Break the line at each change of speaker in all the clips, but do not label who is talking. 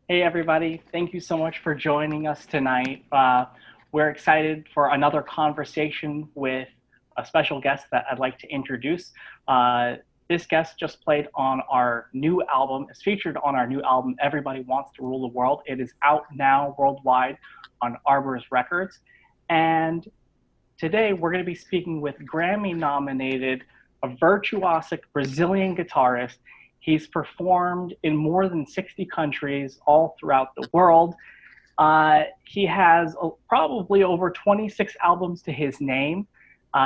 Hey, everybody. Thank you so much for joining us tonight. We're excited for another conversation with a special guest that I'd like to introduce. This guest just played on our new album, is featured on our new album, Everybody Wants to Rule the World. It is out now worldwide on Arbor's Records. And today we're going to be speaking with Grammy nominated, a virtuosic Brazilian guitarist. He's performed in more than 60 countries all throughout the world. He has probably over 26 albums to his name.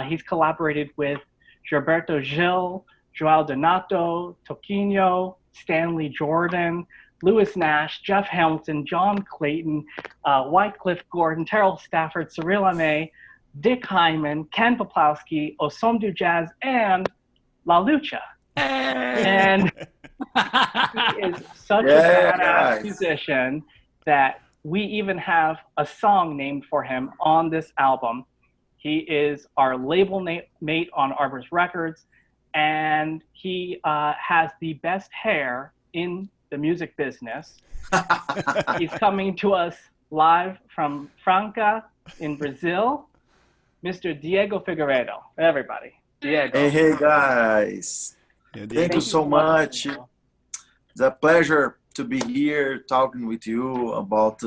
He's collaborated with Gilberto Gil, Joao Donato, Toquinho, Stanley Jordan, Lewis Nash, Jeff Hamilton, John Clayton, Wycliffe Gordon, Terrell Stafford, Cyril Ame, Dick Hyman, Ken Poplawski, Osomdu Jazz, and La Lucha. And he is such a badass musician that we even have a song named for him on this album. He is our label mate on Arbor's Records, and he has the best hair in the music business. He's coming to us live from Franca in Brazil, Mr. Diego Figueiredo. Everybody, Diego.
Hey guys. Thank you so much. It's a pleasure to be here talking with you about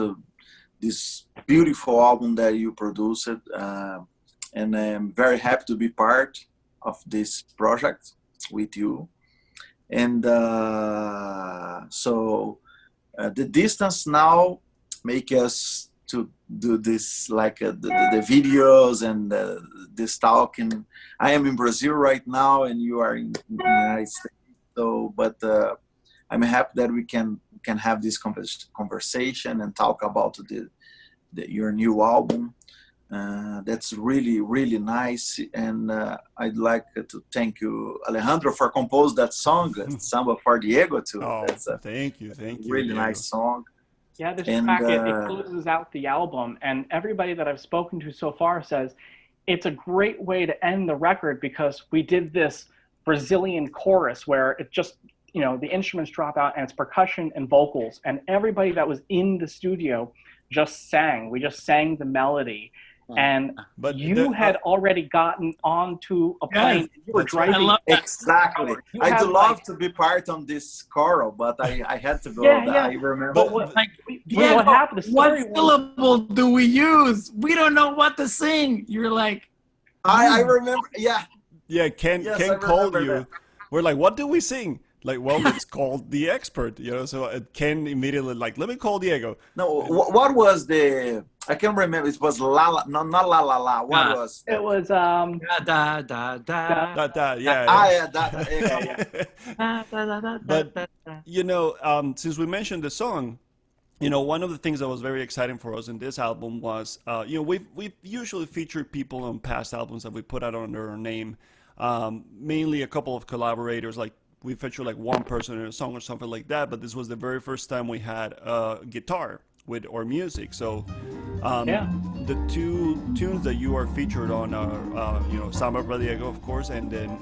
this beautiful album that you produced. And I'm very happy to be part of this project with you. And so the distance now make us to do this, like the videos and this talking. I am in Brazil right now, and you are in the United States. So, but I'm happy that we can have this conversation and talk about your new album. That's really nice, and I'd like to thank you, Alejandro, for composing that song, Samba for Diego too.
Oh,
that's
thank you,
really
Diego.
Nice song.
Yeah, this track, it closes out the album, and everybody that I've spoken to so far says it's a great way to end the record because we did this Brazilian chorus where it just, the instruments drop out and it's percussion and vocals, and everybody that was in the studio just sang. We just sang the melody. And but you had already gotten onto a plane. You were driving.
Exactly. I'd love to be part on this choral, but I had to go. I remember.
But what happened? What syllable do we use? We don't know what to sing. You're like,
I remember. Yeah.
Yeah. Ken called you. That. We're like, what do we sing? Like, well, it's called The Expert, so Ken immediately let me call Diego.
No, what was I can't remember. It was la la, no, not la la la. What was
it? Was
da da da da
da. Yeah. But since we mentioned the song, one of the things that was very exciting for us in this album was, we've usually featured people on past albums that we put out under our name, mainly a couple of collaborators, like we featured like one person in a song or something like that, but this was the very first time we had a guitar with our music. So the two tunes that you are featured on are Samba para Diego, of course, and then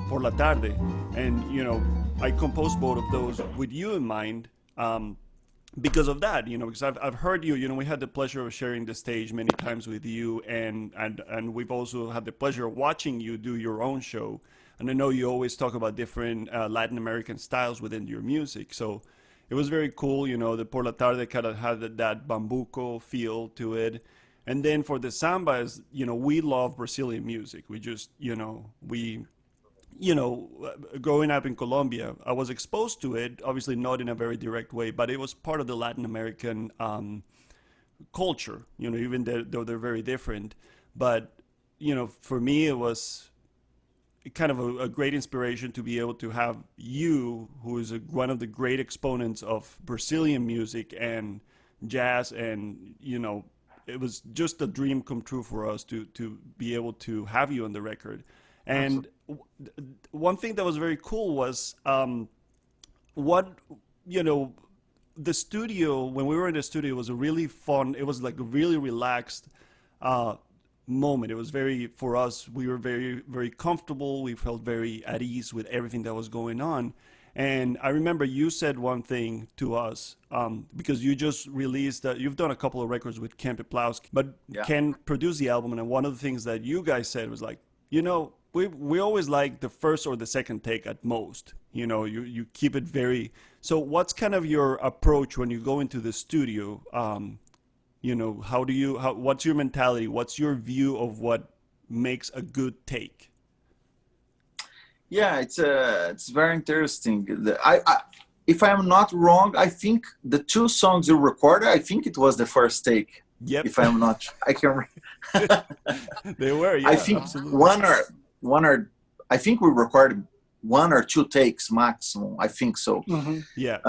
Por la Tarde. And I composed both of those with you in mind, because of that, because I've heard you, we had the pleasure of sharing the stage many times with you, and we've also had the pleasure of watching you do your own show. And I know you always talk about different Latin American styles within your music. So it was very cool, the Por la Tarde kind of had that bambuco feel to it. And then for the sambas, we love Brazilian music. We just, growing up in Colombia, I was exposed to it, obviously not in a very direct way, but it was part of the Latin American culture, even though they're very different. But, for me, it was kind of a great inspiration to be able to have you, who is one of the great exponents of Brazilian music and jazz, and it was just a dream come true for us to be able to have you on the record. And one thing that was very cool was the studio, when we were in the studio, was a really fun, it was like a really relaxed moment. It was for us, we were very, very comfortable. We felt very at ease with everything that was going on. And I remember you said one thing to us, because you just released that you've done a couple of records with Ken Peplowski, but
Yeah.
Ken produced the album. And one of the things that you guys said was like, we always like the first or the second take at most. You keep it very. So what's kind of your approach when you go into the studio? What's your mentality? What's your view of what makes a good take?
Yeah, it's very interesting. If I'm not wrong, I think the two songs you recorded, I think it was the first take.
Yep.
If I'm not, I can.
They were. Yeah,
I think
absolutely.
I think we recorded 1 or 2 takes maximum. I think so.
Mm-hmm.
Yeah.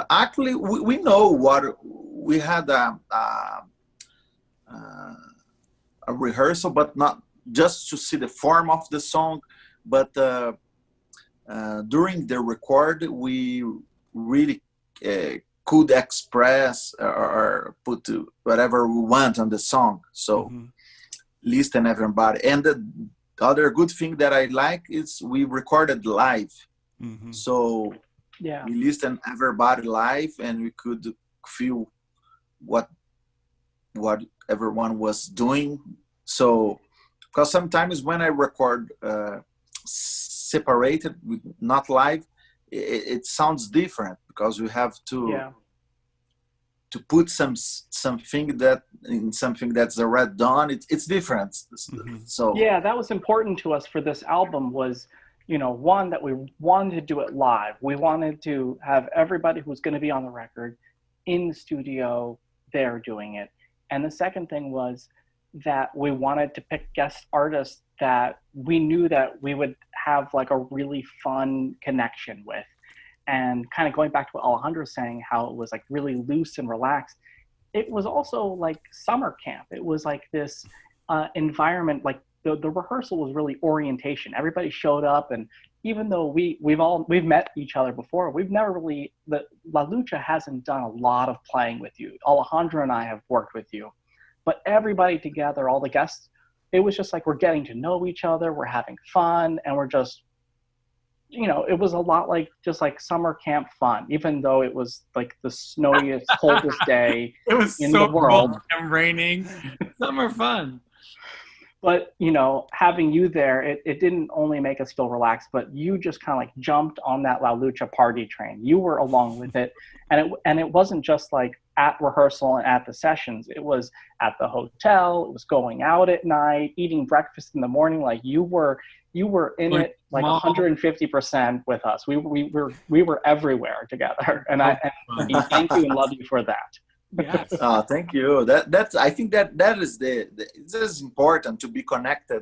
Actually, we know what we had a rehearsal, but not just to see the form of the song, but during the record, we really could express or put whatever we want on the song. So listen everybody. And the other good thing that I like is we recorded live. So
yeah,
we listened everybody live, and we could feel what everyone was doing. So because sometimes when I record separated, not live, it sounds different because we have to put something that's already done. It's different. So
yeah, that was important to us for this album. Was one, that we wanted to do it live. We wanted to have everybody who's going to be on the record in the studio there doing it. And the second thing was that we wanted to pick guest artists that we knew that we would have like a really fun connection with. And kind of going back to what Alejandro was saying, how it was like really loose and relaxed. It was also like summer camp. It was like this environment, like the rehearsal was really orientation. Everybody showed up, and even though we've met each other before, we've never really, La Lucha hasn't done a lot of playing with you. Alejandro and I have worked with you. But everybody together, all the guests, it was just like we're getting to know each other, we're having fun, and we're just, it was a lot like just like summer camp fun, even though it was like the snowiest, coldest day
it was
in
so
the world.
Cold and raining. Summer fun.
But, having you there, it didn't only make us feel relaxed, but you just kind of like jumped on that La Lucha party train. You were along with it. And it wasn't just like at rehearsal and at the sessions. It was at the hotel. It was going out at night, eating breakfast in the morning. Like you were in it like 150% with us. We were everywhere together. And I thank you and love you for that.
Yes.
Thank you. That's I think that is it's important to be connected,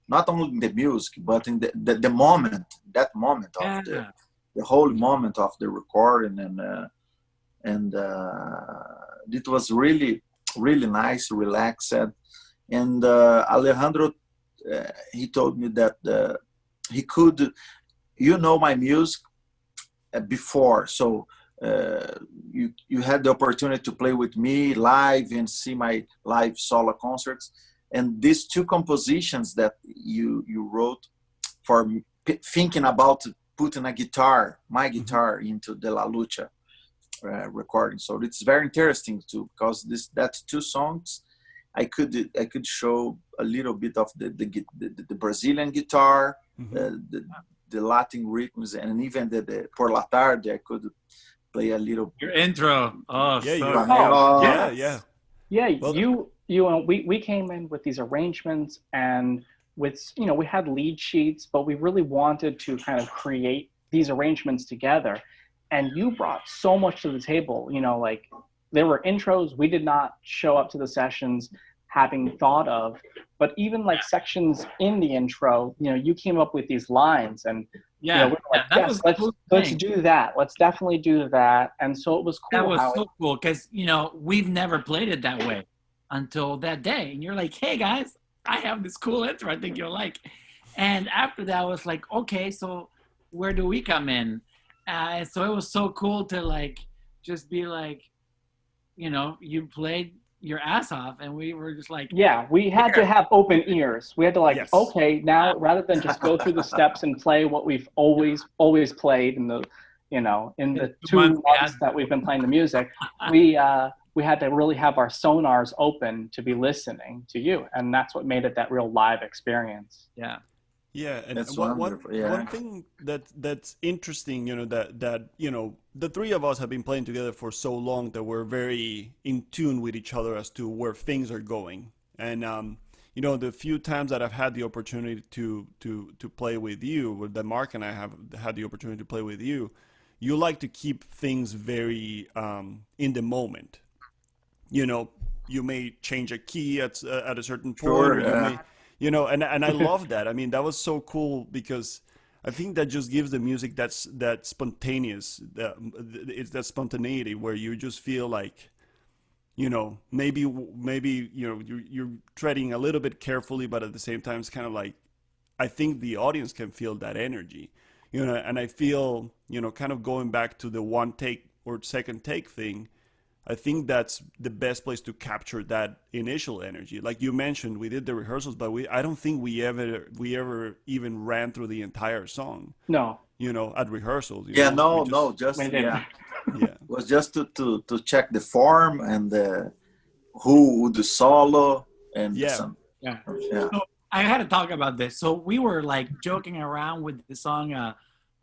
not only in the music but in the moment, that moment of the whole moment of the recording, and it was really nice, relaxed, and Alejandro he told me that he could my music before, so you had the opportunity to play with me live and see my live solo concerts, and these two compositions that you wrote for me, thinking about putting my guitar into the La Lucha recording. So it's very interesting too, because that's two songs I could show a little bit of the Brazilian guitar, the Latin rhythms, and even the Por la Tarde I could play a little.
Your intro. Oh,
yeah. Well, we came in with these arrangements, and with we had lead sheets, but we really wanted to kind of create these arrangements together. And you brought so much to the table. Like there were intros we did not show up to the sessions having thought of, but even like sections in the intro, you came up with these lines, and we were like, yes, let's do that. Let's definitely do that. And so it was cool.
That was so cool because we've never played it that way until that day. And you're like, hey guys, I have this cool intro I think you'll like. And after that, I was like, okay, so where do we come in? So it was so cool to like just be like, you played your ass off, and we were just like,
Yeah, we had to have open ears. We had to like,
Yes.
okay, now rather than just go through the steps and play what we've always played in the, you know, in the 2 months that we've been playing the music, we had to really have our sonars open to be listening to you, and that's what made it that real live experience.
yeah.
Yeah, and
That's
one
wonderful. Yeah.
one thing that's interesting, you know, that you know, the three of us have been playing together for so long that we're very in tune with each other as to where things are going. And you know, the few times that I've had the opportunity to play with you, or that Mark and I have had the opportunity to play with you, you like to keep things very in the moment. You know, you may change a key at a certain point,
Sure.
or you may, you know, and I love that. I mean, that was so cool because I think that just gives the music that spontaneous, it's that spontaneity where you just feel like, you know, maybe you know, you're treading a little bit carefully, but at the same time, it's kind of like, I think the audience can feel that energy, you know, and I feel, you know, kind of going back to the one take or second take thing. I think that's the best place to capture that initial energy. Like you mentioned, we did the rehearsals, but I don't think we ever even ran through the entire song.
No.
You know, at rehearsals.
Yeah,
know?
no, just
We didn't.
yeah.
Yeah.
Was just to check the form and who would do solo and
Yeah.
some.
Yeah.
Yeah.
So I had to talk about this. So we were like joking around with the song.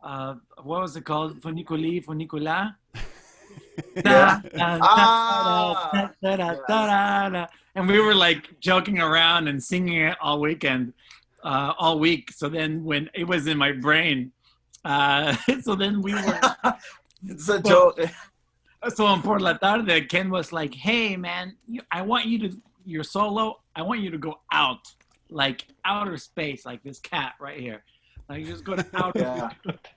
What was it called? Funiculi, Funicula.
Yeah.
And we were like joking around and singing it all weekend, all week. So then when it was in my brain, so then we were.
It's a joke.
So in Por la Tarde, Ken was like, "Hey man, I want you to your solo. I want you to go out, like outer space, like this cat right here. Like just go to outer,
Yeah.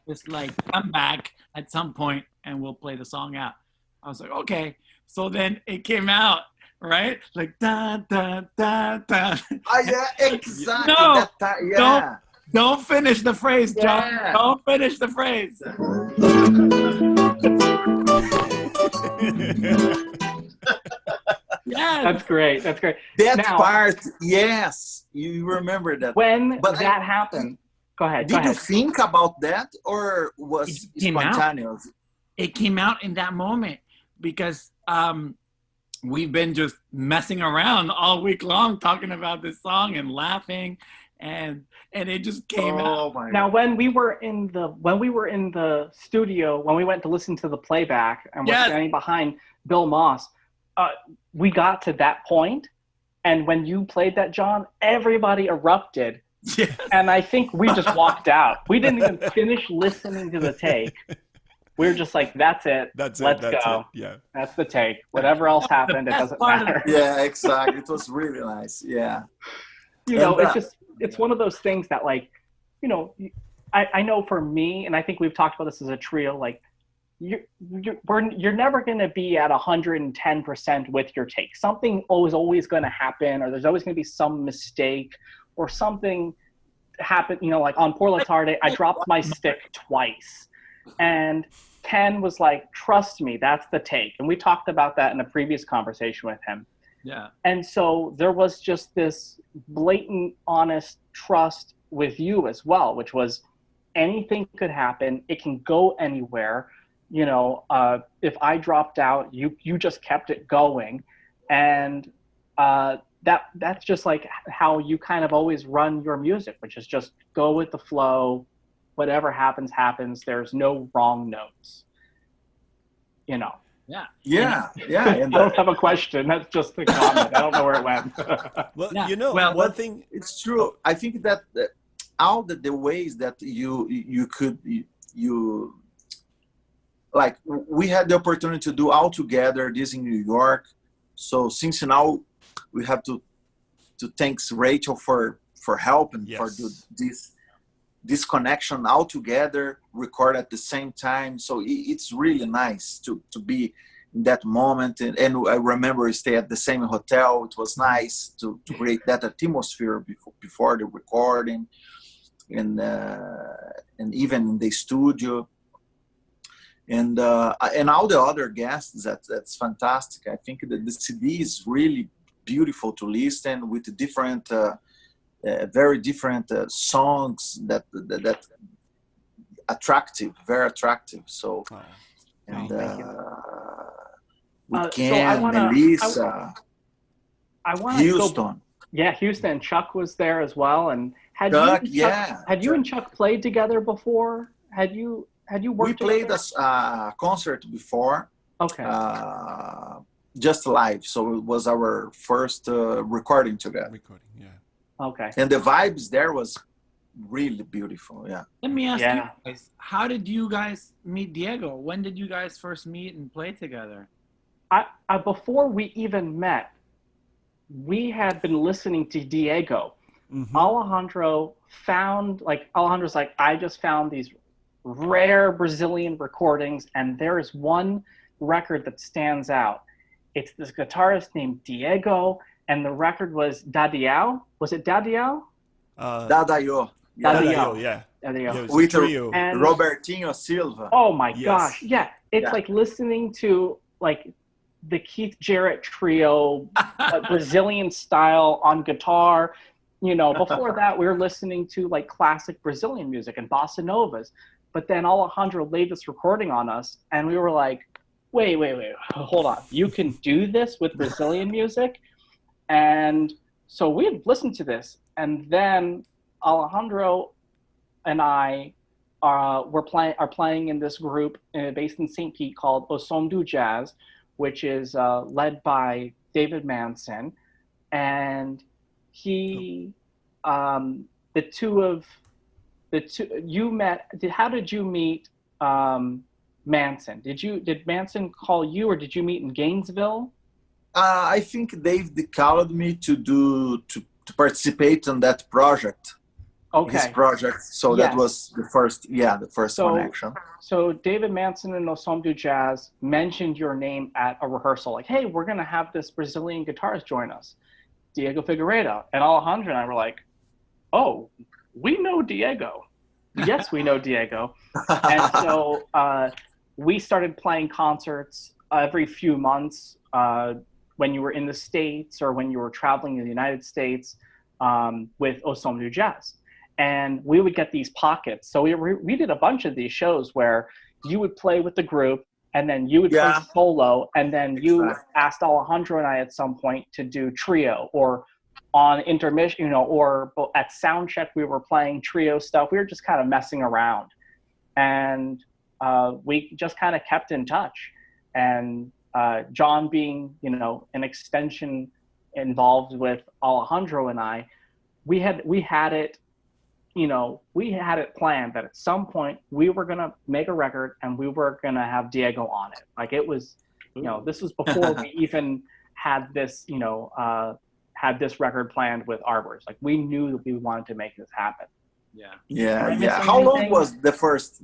just like come back at some point, and we'll play the song out." I was like, "Okay." So then it came out, right? Like da da da da.
Yeah, exactly.
No,
Yeah.
Don't finish the phrase, John.
Yeah.
Don't finish the phrase. Yeah.
That's great. That's great.
That
Now-
part, yes, you remember that.
When
But
that happened, go ahead.
Did you think about that, or was
It came out.
spontaneous?
It came out in that moment because we've been just messing around all week long talking about this song and laughing, and it just came out.
Oh my
Now,
God.
when we were in the studio, when we went to listen to the playback and we're
Yes.
standing behind Bill Moss, we got to that point, and when you played that, John, everybody erupted,
Yes.
and I think we just walked out. We didn't even finish listening to the take. We were just like, "That's it.
That's
Let's
it. That's
go.
it. Yeah.
That's the take. Whatever else happened, it
best
doesn't
part of
matter."
Yeah, exactly. It was really nice. Yeah.
You know,
And,
it's one of those things that, like, you know, I know for me, and I think we've talked about this as a trio, like, you're never going to be at 110% with your take. Something is always going to happen, or there's always going to be some mistake or something happen. You know, like on Por la Tarde, I dropped my stick twice, and Ken was like, "Trust me, that's the take." And we talked about that in a previous conversation with him.
Yeah.
And so there was just this blatant, honest trust with you as well, which was anything could happen. It can go anywhere. You know, if I dropped out, you just kept it going. And that's just like how you kind of always run your music, which is just go with the flow. Whatever happens, happens. There's no wrong notes. You know.
Yeah.
yeah.
I
And
don't have a question. That's just a comment. I don't know where it went.
Well,
Yeah.
you know,
Well,
one thing.
it's true. I think that all the ways that you could like, we had the opportunity to do all together this in New York. So since now we have to thanks Rachel for help and for
Yes.
this connection all together, record at the same time. So it's really nice to be in that moment. And I remember we stay at the same hotel. It was nice to create that atmosphere before the recording, and even in the studio. and all the other guests. That's fantastic. I think that the CD is really beautiful to listen with different, very different songs that attractive, very attractive. So, and
thank you.
we
So
can Melissa,
I want to
Houston.
Yeah, Houston. Chuck was there as well. And had
Chuck,
you and Chuck played together before? Had you worked
We played
together?
a concert before.
Okay.
Just live, so it was our first recording together.
Okay.
And the vibes there was really beautiful. Yeah.
Let me ask you guys, how did you guys meet Diego? When did you guys first meet and play together?
Before we even met, we had been listening to Diego. Alejandro's like, I just found these rare Brazilian recordings, and there is one record that stands out. It's this guitarist named Diego, and the record was Dadiao. Was it Dadiao?
Dadaio.
Dadiao,
yeah.
Dadiao.
With
trio.
And Robertinho Silva.
Oh my gosh, yeah. It's like listening to like the Keith Jarrett trio, Brazilian style on guitar. You know, before that, we were listening to like classic Brazilian music and bossa novas. But then Alejandro laid this recording on us, and we were like, wait, hold on. You can do this with Brazilian music? And so we had listened to this, and then Alejandro and I are playing in this group based in St. Pete called O Som do Jazz, which is led by David Manson. And he, you met, how did you meet Manson? Did Manson call you, or did you meet in Gainesville?
I think David called me to participate in that project.
Okay.
His project. So that was the first connection.
So David Manson and O Som do Jazz mentioned your name at a rehearsal, like, hey, we're gonna have this Brazilian guitarist join us, Diego Figueiredo. And Alejandro and I were like, oh, we know Diego. Yes, we know Diego. And so we started playing concerts every few months when you were in the States or when you were traveling in the United States with O Som do Jazz. And we would get these pockets. So we did a bunch of these shows where you would play with the group, and then you would play solo, and then you asked Alejandro and I at some point to do trio, or on intermission, you know, or at sound check we were playing trio stuff. We were just kind of messing around, and we just kind of kept in touch. And John, being, you know, an extension involved with Alejandro and I, we had it, you know, we had it planned that at some point we were gonna make a record and we were gonna have Diego on it. Like, it was, you know, this was before we even had this, you know, had this record planned with Arbors. Like, we knew that we wanted to make this happen.
Yeah. How long was the first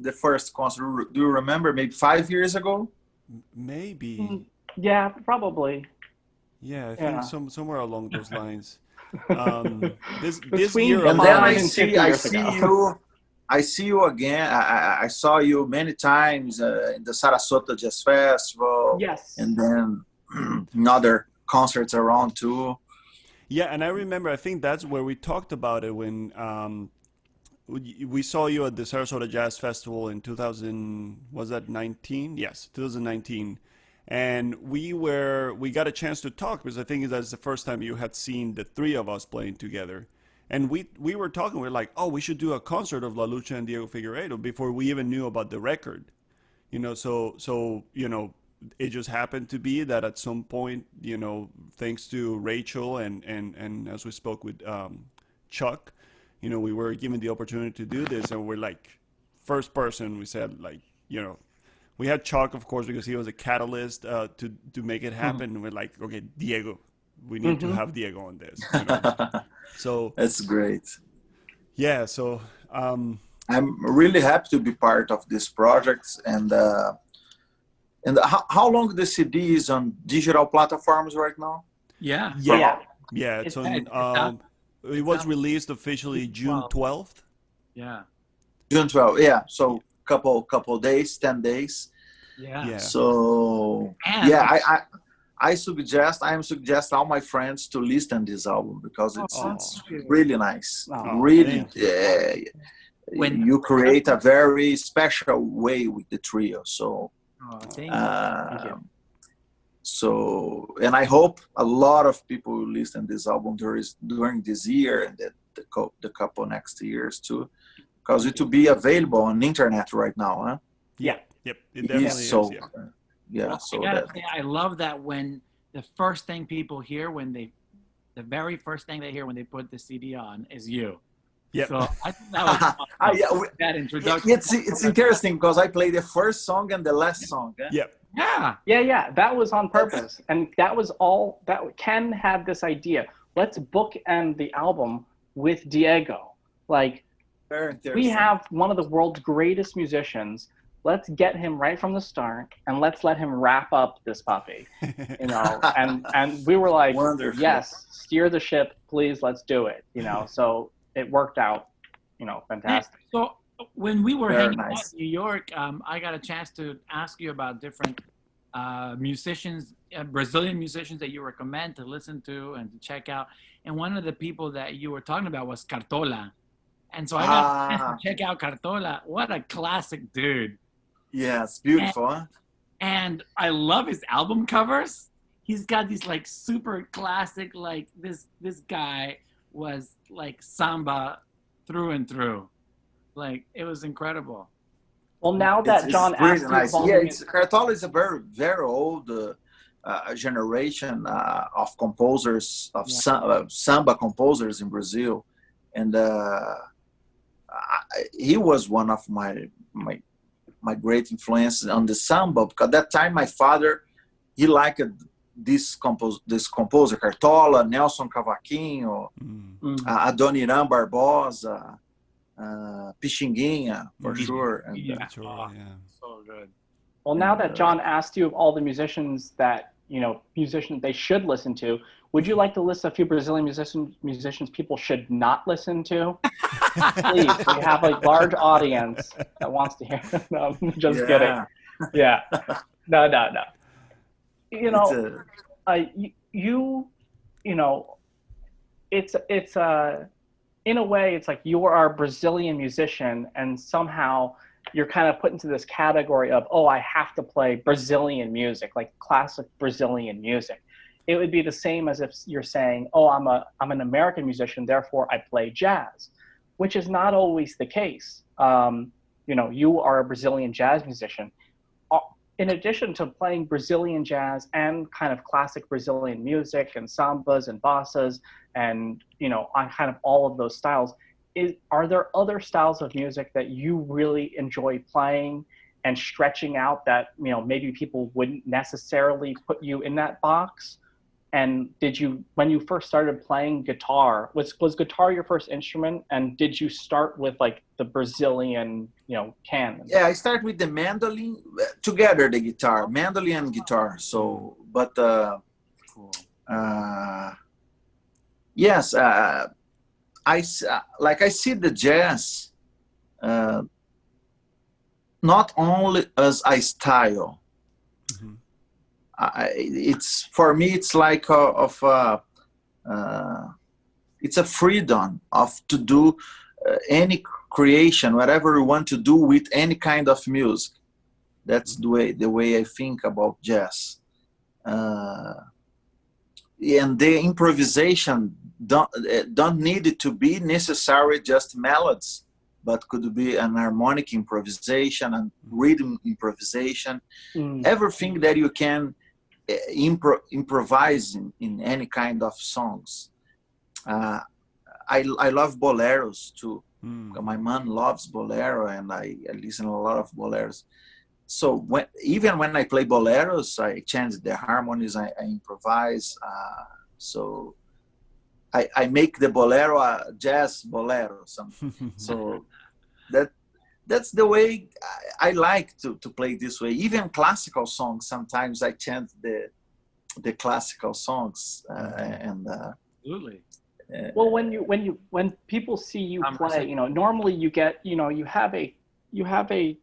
concert? Do you remember? Maybe 5 years ago?
Maybe.
Yeah, probably.
Yeah, I think somewhere along those lines. This
Between
year,
and then I see you again. I saw you many times in the Sarasota Jazz Festival.
Yes.
And then in other concerts around too.
Yeah, and I remember, I think that's where we talked about it when we saw you at the Sarasota Jazz Festival in 2019? Yes, 2019. And we got a chance to talk, because I think that's the first time you had seen the three of us playing together. And we were talking, we were like, oh, we should do a concert of La Lucha and Diego Figueiredo before we even knew about the record. You know, so you know, it just happened to be that at some point, you know, thanks to Rachel and as we spoke with Chuck, you know, we were given the opportunity to do this, and we're like, first person, we said, like, you know, we had Chuck, of course, because he was a catalyst to make it happen. And we're like, okay, Diego, we need to have Diego on this. You know? So
that's great.
Yeah. So
I'm really happy to be part of this project. And how long the CD is on digital platforms right now?
Yeah.
It's on. It was released officially June 12th.
Yeah.
June 12th. Yeah. So couple days, 10 days.
Yeah.
So
And
yeah, I am suggest all my friends to listen this album because it's really nice. Really,
thank you.
when
you create a very special way with the trio. So,
thank you.
so, and I hope a lot of people will listen this album during this year and the couple next years too, because it will be available on internet right now. Huh?
Yep, it definitely is.
So,
yeah.
Well,
so
I gotta say, I love that when the first thing people hear the very first thing they hear when they put the CD on is you.
Yep.
So I think that was awesome. That introduction.
It's interesting because I play the first song and the last song. Eh?
Yep.
Yeah. That was on purpose, and that was all. That Ken had this idea. Let's bookend the album with Diego. Like, we have one of the world's greatest musicians. Let's get him right from the start, and let's let him wrap up this puppy. You know, and we were like,
wonderful.
Yes, steer the ship, please. Let's do it. You know, so it worked out. You know, fantastic.
So when we were hanging out
nice.
in New York, I got a chance to ask you about different musicians, Brazilian musicians that you recommend to listen to and to check out. And one of the people that you were talking about was Cartola. And so I got a chance to check out Cartola. What a classic dude.
Yes, beautiful.
And I love his album covers. He's got these like super classic, like this guy was like samba through and through. Like, it was incredible.
Well, now that John asked you,
nice. Cartola is a very, very old generation of composers, of samba composers in Brazil, and he was one of my great influences on the samba, because at that time my father, he liked this composer Cartola, Nelson Cavaquinho, Adoniran Barbosa, Pixinguinha for sure. And,
so good.
Well, now that John asked you of all the musicians that they should listen to, would you like to list a few Brazilian musicians people should not listen to? Please, we have a large audience that wants to hear. No, I'm just kidding. Yeah, no. You know, it's in a way, it's like you are a Brazilian musician, and somehow you're kind of put into this category of, oh, I have to play Brazilian music, like classic Brazilian music. It would be the same as if you're saying, oh, I'm an American musician, therefore I play jazz, which is not always the case. You are a Brazilian jazz musician. In addition to playing Brazilian jazz and kind of classic Brazilian music and sambas and bossas and, on kind of all of those styles, are there other styles of music that you really enjoy playing and stretching out that, maybe people wouldn't necessarily put you in that box? And when you first started playing guitar, was guitar your first instrument? And did you start with like the Brazilian, canon?
Yeah, I start with the mandolin, together the guitar, mandolin and guitar. So, but yes, I see the jazz not only as a style. Mm-hmm. It's for me. It's like it's a freedom to do any creation, whatever you want to do with any kind of music. That's the way I think about jazz. And the improvisation don't need it to be necessary just melodies, but could be an harmonic improvisation and rhythm improvisation. Everything that you can improvise in any kind of songs. I love boleros too. My mom loves bolero, and I listen to a lot of boleros. So even when I play boleros, I change the harmonies, I improvise. So I make the bolero a jazz bolero. So that's the way I like to play this way. Even classical songs, sometimes I chant the classical songs
Absolutely.
Well, when people see you play, normally you get, you have a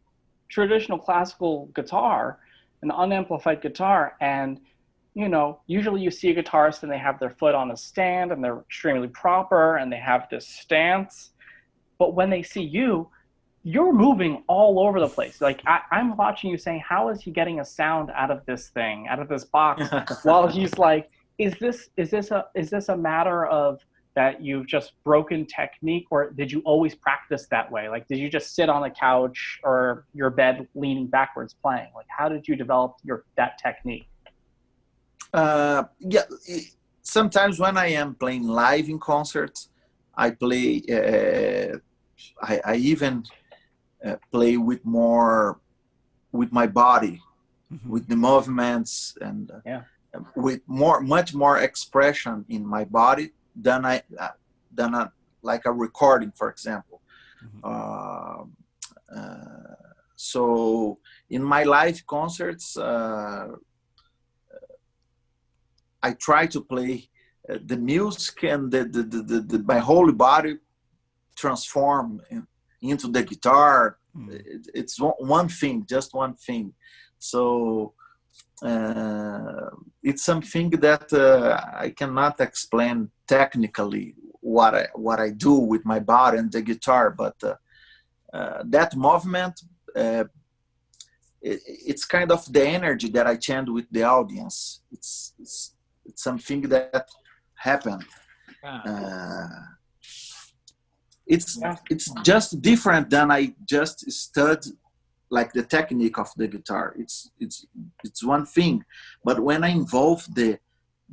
traditional classical guitar, an unamplified guitar, and you know, usually you see a guitarist and they have their foot on a stand and they're extremely proper and they have this stance. But when they see you, you're moving all over the place. Like I'm watching you saying, how is he getting a sound out of this thing, out of this box? While he's like, is this a matter of that you've just broken technique, or did you always practice that way? Like, did you just sit on a couch or your bed leaning backwards playing? Like, how did you develop that technique?
Yeah, sometimes when I am playing live in concerts, I play. I even play with my body, with the movements, and with much more expression in my body than like a recording, for example. So in my live concerts, I try to play the music and my whole body transform into the guitar. It's one thing, just one thing. So it's something that I cannot explain technically what I do with my body and the guitar, but that movement, it's kind of the energy that I chant with the audience. It's something that happened. It's just different than I just studied like the technique of the guitar. It's one thing, but when I involve the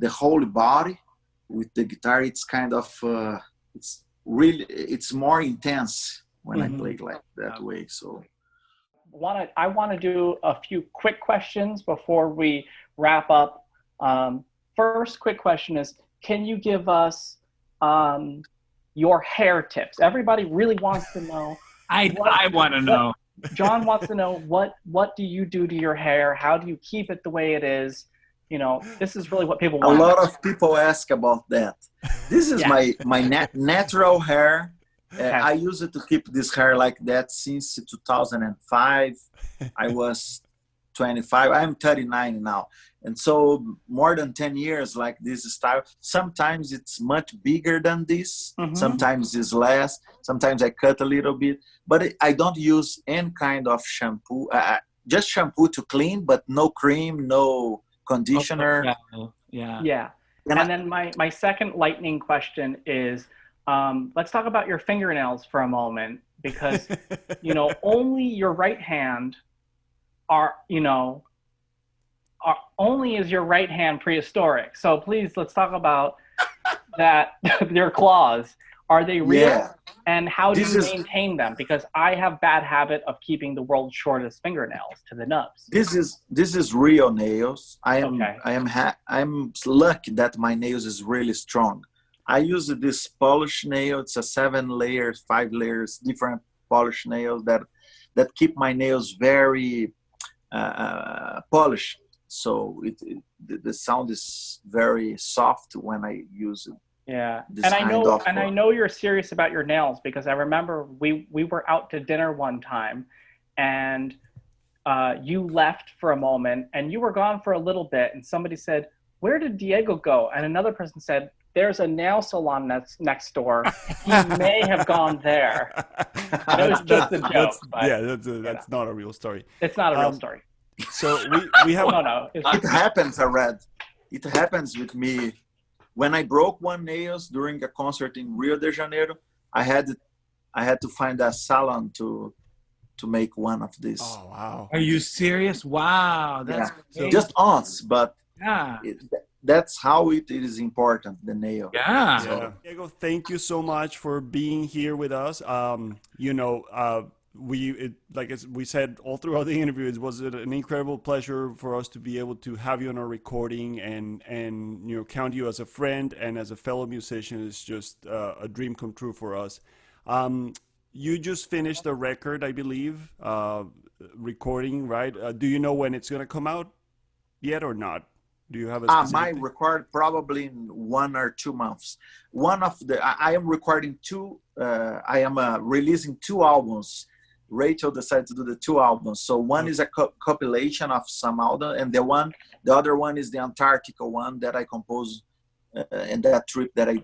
whole body with the guitar, it's kind of it's more intense when I play like that way. So
I want to do a few quick questions before we wrap up. First quick question is, can you give us your hair tips? Everybody really wants to know.
I want to know.
John wants to know what do you do to your hair? How do you keep it the way it is? You know, this is really what people want.
A lot of people ask about that. This is my natural hair. I used to keep this hair like that since 2005. I was 25. I'm 39 now. And so more than 10 years like this style. Sometimes it's much bigger than this. Sometimes it's less. Sometimes I cut a little bit. But I don't use any kind of shampoo. Just shampoo to clean, but no cream, no conditioner.
Yeah. And then my second lightning question is, let's talk about your fingernails for a moment, because, you know, only your right hand only is your right hand prehistoric. So please, let's talk about that. Your claws, are they real?
Yeah.
And how do you maintain them? Because I have bad habit of keeping the world's shortest fingernails to the nubs.
This is real nails. I'm lucky that my nails is really strong. I use this polish nail. It's a 7 layers, 5 layers, different polish nails that keep my nails very polished. So the sound is very soft when I use it.
Yeah, and I know you're serious about your nails, because I remember we were out to dinner one time, and you left for a moment, and you were gone for a little bit, and somebody said, "Where did Diego go?" And another person said, "There's a nail salon that's next door. He may have gone there." That was just a joke.
That's not a real story.
It's not a real story.
So we have
no.
It happens, Arad. It happens with me. When I broke one nails during a concert in Rio de Janeiro, I had to find a salon to make one of these.
Oh wow!
Are you serious? Wow, that's
just once, but
yeah.
That's how it is important, the nail.
Yeah.
So, Diego, thank you so much for being here with us. Like as we said all throughout the interview, it was an incredible pleasure for us to be able to have you on our recording and you know, count you as a friend and as a fellow musician. It's just a dream come true for us. You just finished a record, I believe, recording, right? Do you know when it's going to come out yet or not? Do you have a specific
my record probably in 1 or 2 months. I am recording I am releasing 2 albums Rachel decided to do the 2 albums. So one is a compilation of some album, and the other one is the Antarctica one that I composed in that trip that I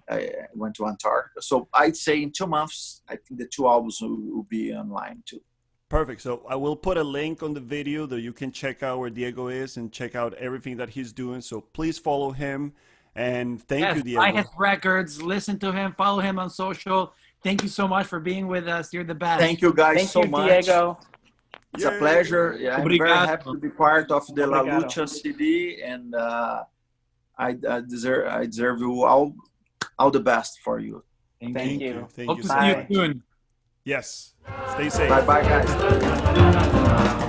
went to Antarctica. So I'd say in 2 months, I think the 2 albums will be online too.
Perfect. So I will put a link on the video that you can check out where Diego is and check out everything that he's doing. So please follow him. And thank you, Diego.
Buy his records, listen to him, follow him on social. Thank you so much for being with us. You're the best.
Thank you guys so much.
Diego.
It's a pleasure. Yeah, I'm very happy to be part of the La Lucha CD, and I deserve you all the best for you.
Thank you.
Thank
Hope
you
to
so
see
much.
you soon.
Yes. Stay safe.
Bye, guys.